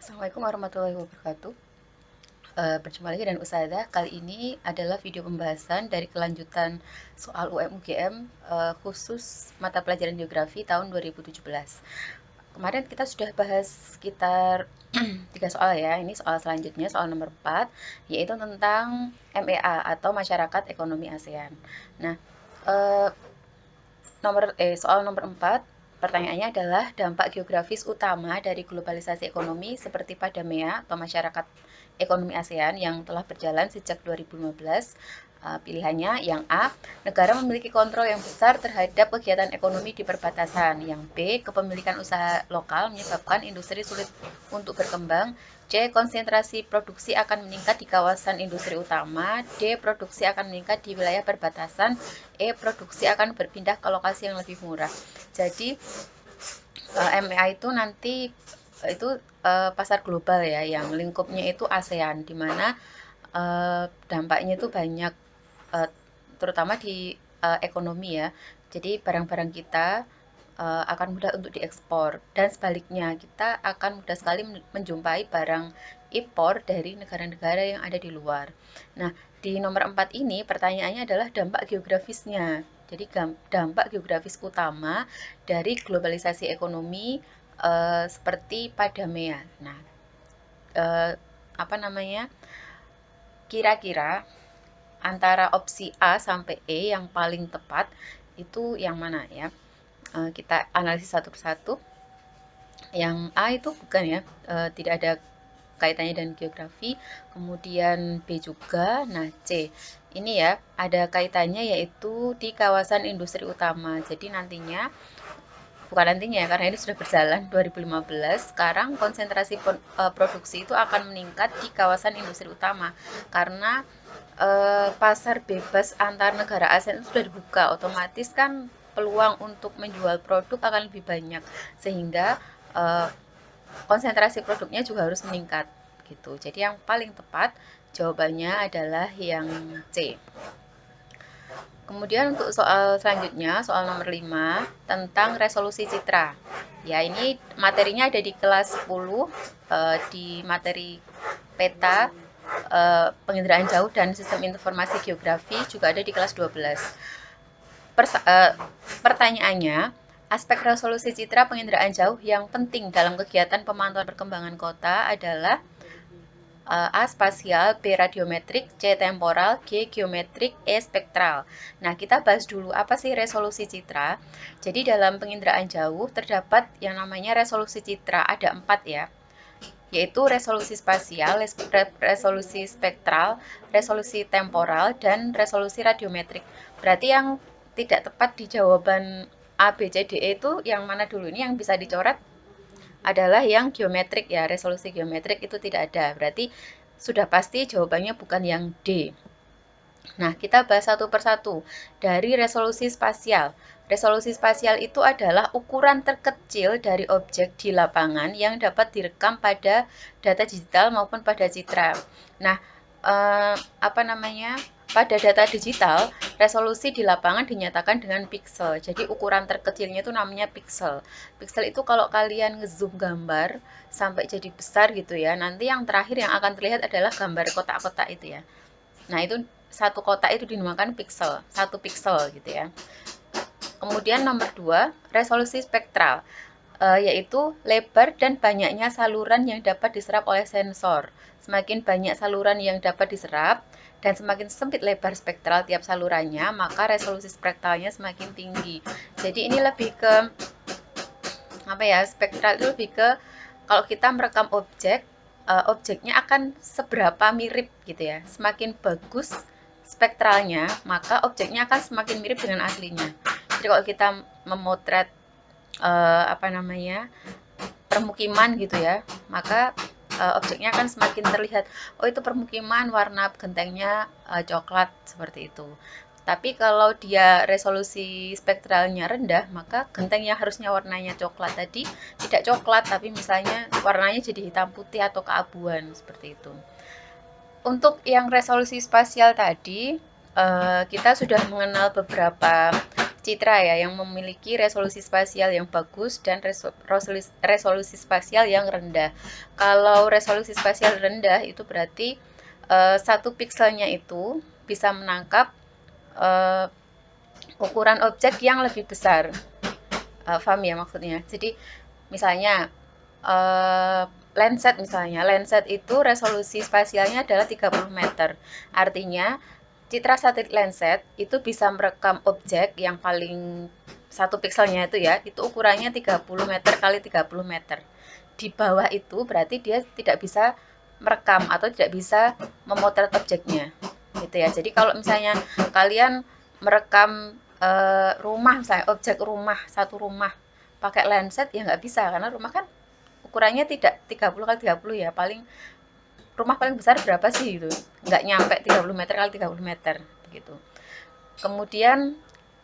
Assalamualaikum warahmatullahi wabarakatuh. Berjumpa lagi dengan Ustazah. Kali ini adalah video pembahasan dari kelanjutan soal UM-UGM khusus mata pelajaran geografi tahun 2017. Kemarin kita sudah bahas sekitar 3 soal ya. Ini soal selanjutnya, soal nomor 4, yaitu tentang MEA atau Masyarakat Ekonomi ASEAN. Nah, eh, soal nomor 4, pertanyaannya adalah dampak geografis utama dari globalisasi ekonomi seperti pada MEA atau Masyarakat Ekonomi ASEAN yang telah berjalan sejak 2015. Pilihannya yang A, negara memiliki kontrol yang besar terhadap kegiatan ekonomi di perbatasan. Yang B, kepemilikan usaha lokal menyebabkan industri sulit untuk berkembang. C, konsentrasi produksi akan meningkat di kawasan industri utama. D, produksi akan meningkat di wilayah perbatasan. E, produksi akan berpindah ke lokasi yang lebih murah. Jadi MEA itu nanti itu pasar global ya, yang lingkupnya itu ASEAN, di mana dampaknya itu banyak, terutama di ekonomi ya. Jadi barang-barang kita akan mudah untuk diekspor, dan sebaliknya kita akan mudah sekali menjumpai barang impor dari negara-negara yang ada di luar. Nah, di nomor 4 ini pertanyaannya adalah dampak geografisnya. Jadi dampak geografis utama dari globalisasi ekonomi seperti pada MEA. Nah, eh, apa namanya? Kira-kira antara opsi A sampai E yang paling tepat itu yang mana ya? Kita analisis satu persatu. Yang A itu bukan ya, tidak ada kaitannya dengan geografi. Kemudian B juga. Nah, C ini ya ada kaitannya, yaitu di kawasan industri utama. Jadi nantinya, bukan nantinya ya, karena ini sudah berjalan 2015, sekarang konsentrasi produksi itu akan meningkat di kawasan industri utama, karena pasar bebas antar negara ASEAN itu sudah dibuka, otomatis kan peluang untuk menjual produk akan lebih banyak, sehingga konsentrasi produknya juga harus meningkat gitu. Jadi yang paling tepat jawabannya adalah yang C. Kemudian untuk soal selanjutnya, soal nomor 5 tentang resolusi citra. Ya, ini materinya ada di kelas 10, di materi peta, penginderaan jauh dan sistem informasi geografi juga ada di kelas 12. Pertanyaannya, aspek resolusi citra penginderaan jauh yang penting dalam kegiatan pemantauan perkembangan kota adalah A. Spasial, B. Radiometrik, C. Temporal, G. Geometrik, E. Spektral. Nah, kita bahas dulu apa sih resolusi citra. Jadi dalam penginderaan jauh terdapat yang namanya resolusi citra, ada 4 ya, yaitu resolusi spasial, resolusi spektral, resolusi temporal, dan resolusi radiometrik. Berarti yang tidak tepat di jawaban A, B, C, D, E itu yang mana dulu? Ini yang bisa dicoret adalah yang geometrik ya, resolusi geometrik itu tidak ada. Berarti sudah pasti jawabannya bukan yang D. Nah, kita bahas satu persatu. Dari resolusi spasial. Resolusi spasial itu adalah ukuran terkecil dari objek di lapangan yang dapat direkam pada data digital maupun pada citra. Nah, apa namanya? Pada data digital, resolusi di lapangan dinyatakan dengan piksel. Jadi ukuran terkecilnya itu namanya piksel. Piksel itu kalau kalian ngezoom gambar sampai jadi besar gitu ya, nanti yang terakhir yang akan terlihat adalah gambar kotak-kotak itu ya. Nah, itu satu kotak itu dinamakan piksel, satu piksel gitu ya. Kemudian nomor 2, resolusi spektral, yaitu lebar dan banyaknya saluran yang dapat diserap oleh sensor. Semakin banyak saluran yang dapat diserap dan semakin sempit lebar spektral tiap salurannya, maka resolusi spektralnya semakin tinggi. Jadi ini lebih ke apa ya? Spektral itu lebih ke kalau kita merekam objek, objeknya akan seberapa mirip gitu ya. Semakin bagus spektralnya, maka objeknya akan semakin mirip dengan aslinya. Jadi kalau kita memotret apa namanya, permukiman gitu ya, maka objeknya akan semakin terlihat, oh itu permukiman, warna gentengnya coklat, seperti itu. Tapi kalau dia resolusi spektralnya rendah, maka genteng yang harusnya warnanya coklat tadi tidak coklat, tapi misalnya warnanya jadi hitam putih atau keabuan, seperti itu. Untuk yang resolusi spasial tadi, kita sudah mengenal beberapa citra ya, yang memiliki resolusi spasial yang bagus dan resolusi spasial yang rendah. Kalau resolusi spasial rendah itu berarti satu pikselnya itu bisa menangkap ukuran objek yang lebih besar. Paham ya maksudnya? Jadi misalnya Landsat misalnya, Landsat itu resolusi spasialnya adalah 30 meter. Artinya citra satelit Landsat itu bisa merekam objek yang paling satu pikselnya itu ukurannya 30 meter kali 30 meter. Di bawah itu berarti dia tidak bisa merekam atau tidak bisa memotret objeknya. Gitu ya. Jadi kalau misalnya kalian merekam rumah misalnya objek rumah, satu rumah pakai Landsat ya nggak bisa karena rumah kan ukurannya tidak 30 kali 30 ya, paling rumah paling besar berapa sih gitu, nggak nyampe 30 meter kali 30 meter begitu. Kemudian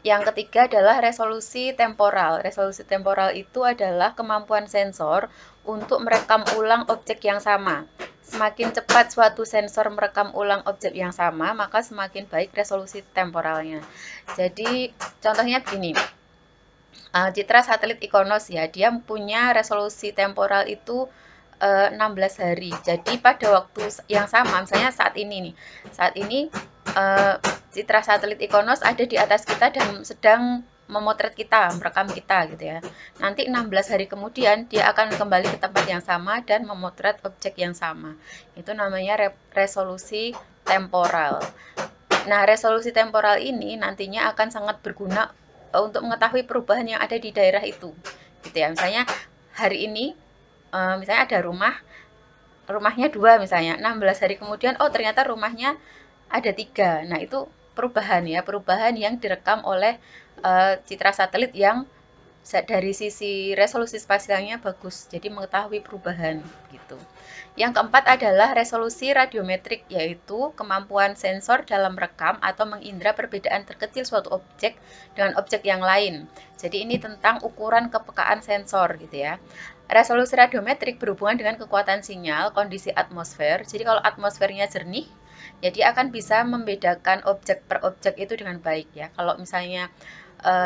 yang ketiga adalah resolusi temporal. Resolusi temporal itu adalah kemampuan sensor untuk merekam ulang objek yang sama. Semakin cepat suatu sensor merekam ulang objek yang sama, maka semakin baik resolusi temporalnya. Jadi contohnya begini, citra satelit Ikonos ya, dia punya resolusi temporal itu 16 hari. Jadi pada waktu yang sama, misalnya saat ini nih, saat ini citra satelit Ikonos ada di atas kita dan sedang memotret kita, merekam kita gitu ya. Nanti 16 hari kemudian dia akan kembali ke tempat yang sama dan memotret objek yang sama. Itu namanya resolusi temporal. Nah, resolusi temporal ini nantinya akan sangat berguna untuk mengetahui perubahan yang ada di daerah itu. Gitu ya. Misalnya hari ini misalnya ada rumahnya 2 misalnya, 16 hari kemudian oh ternyata rumahnya ada 3. Nah, itu perubahan ya, perubahan yang direkam oleh citra satelit yang dari sisi resolusi spasialnya bagus, jadi mengetahui perubahan gitu. Yang keempat adalah resolusi radiometrik, yaitu kemampuan sensor dalam merekam atau mengindra perbedaan terkecil suatu objek dengan objek yang lain. Jadi ini tentang ukuran kepekaan sensor gitu ya. Resolusi radiometrik berhubungan dengan kekuatan sinyal, kondisi atmosfer. Jadi kalau atmosfernya jernih, ya dia akan bisa membedakan objek per objek itu dengan baik ya. Kalau misalnya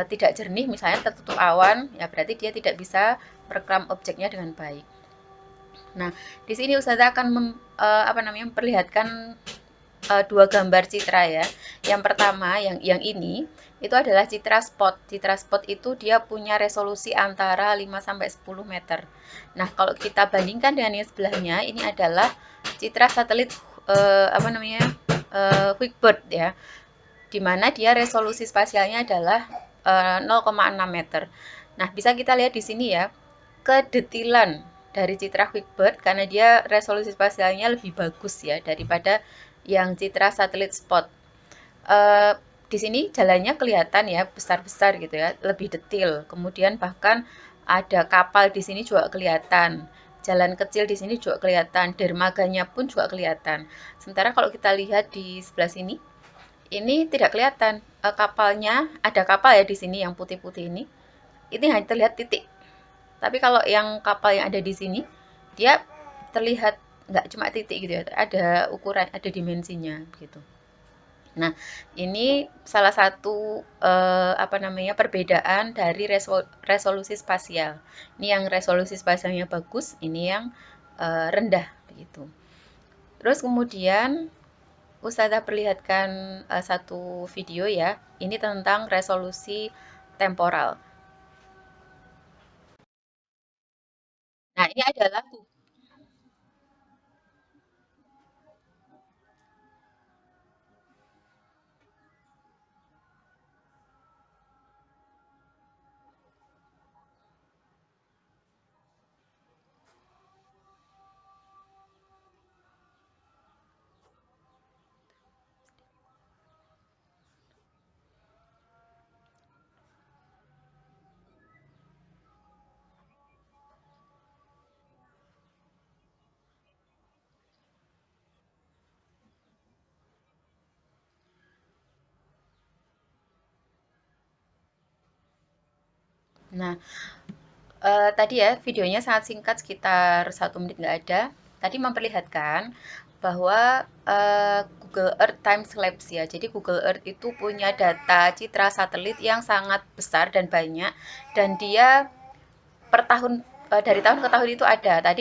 tidak jernih, misalnya tertutup awan, ya berarti dia tidak bisa merekam objeknya dengan baik. Nah, di sini Ustazah akan memperlihatkan dua gambar citra ya. Yang pertama, yang ini itu adalah citra spot. Citra spot itu dia punya resolusi antara 5 sampai 10 meter. Nah, kalau kita bandingkan dengan yang sebelahnya, ini adalah citra satelit Hubbard ya, di mana dia resolusi spasialnya adalah 0,6 meter. Nah, bisa kita lihat di sini ya, kedetilan dari citra Hubbard karena dia resolusi spasialnya lebih bagus ya daripada yang citra satelit spot. Di sini jalannya kelihatan ya besar-besar gitu ya, lebih detail. Kemudian bahkan ada kapal di sini juga kelihatan. Jalan kecil di sini juga kelihatan, dermaganya pun juga kelihatan. Sementara kalau kita lihat di sebelah sini, ini tidak kelihatan kapalnya, ada kapal ya di sini yang putih-putih ini hanya terlihat titik. Tapi kalau yang kapal yang ada di sini, dia terlihat nggak cuma titik gitu ya, ada ukuran, ada dimensinya gitu. Nah, ini salah satu perbedaan dari resolusi spasial. Ini yang resolusi spasialnya bagus, ini yang rendah begitu. Terus kemudian Ustazah perlihatkan satu video ya. Ini tentang resolusi temporal. Nah, ini adalah Nah, tadi ya videonya sangat singkat sekitar 1 menit nggak ada. Tadi memperlihatkan bahwa Google Earth time-lapse ya. Jadi Google Earth itu punya data citra satelit yang sangat besar dan banyak, dan dia per tahun dari tahun ke tahun itu ada. Tadi